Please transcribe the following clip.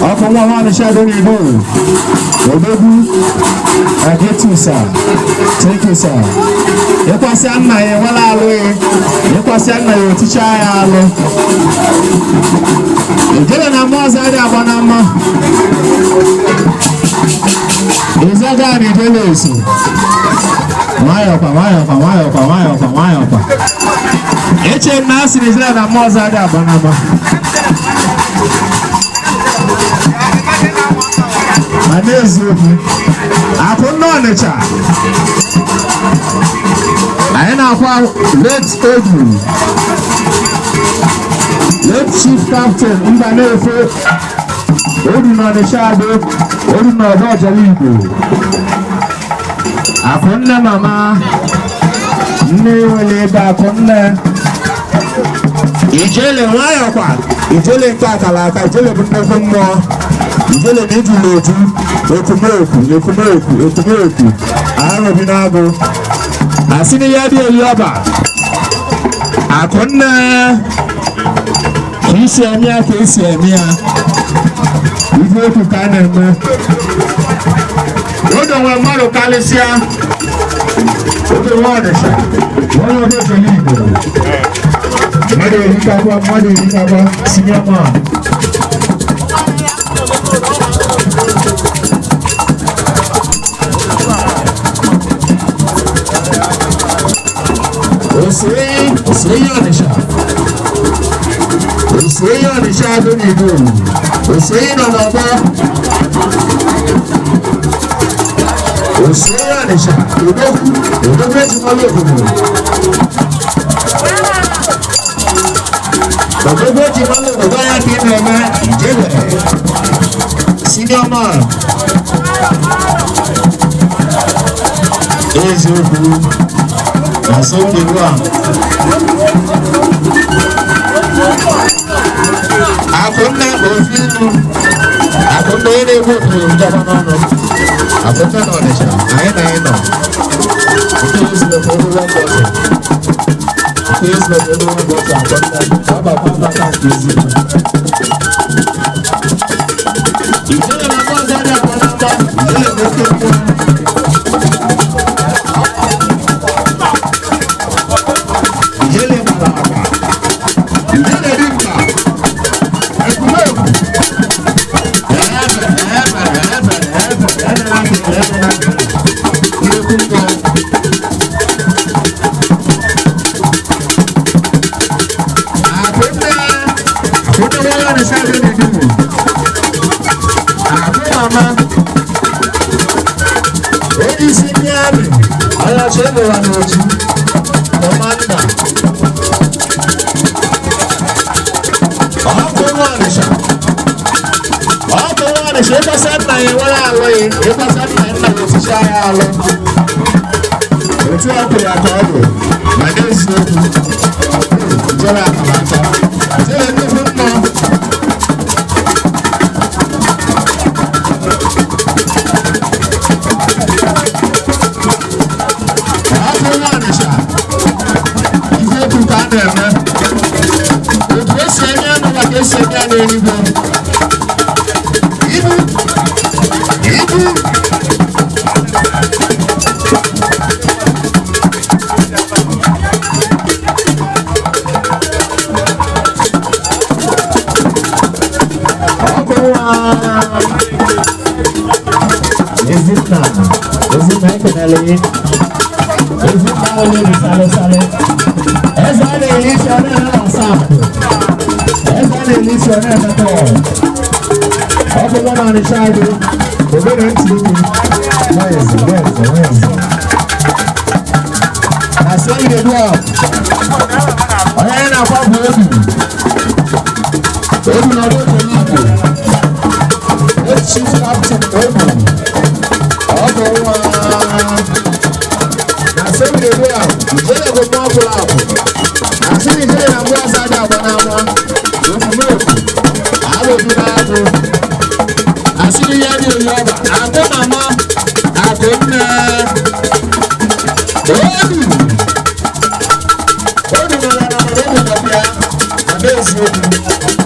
Ọkọ̀ wọn wà ní ṣáàdó ní ìbò. Òdòdó. Àgẹ́tù sà. Thank you sir. Yekwasi anna ye wala alo ye. Yekwasi anna ye oticha ya alo. Ejele na mwaza ade abanama. Izaga ni jele isi. Mayopa. Eche nasi ni zile na mwaza ade abanama. Manezi upi. Akuno necha. Aina kwa late Edu. Late Chief Captain Mbanefe. Edu na neshado. Edu na odoja ligo. Akunne mama. Nne weleba akunne. Ijele wayo kwa. Ijele kakalaka. Ijele bunnefu mwa. Ijele niju lotu. Ekumeku. Aro binago. Asini yadi yoba. Akunne. Kisi emia. Ifu kukane me. Odo we maro kalisia. Odo wanesha. Wano de kaligo. Mado elikaba. Sinyama. Osei onisha do ni do. Osei no baba. Osei onisha. Odo beti malo ko. Odo beti malo ko ya ki na ma ijele. Senior man. Ezoku. Nasonde wa. Akunne ofinu. Akunne ere boto njaba nono. Akunne no nesha. Aina. Because the everyone does it. Because the everyone does it. Baba can't use it. Ijele na mwanza ya kanamba. Ijele boke. okwu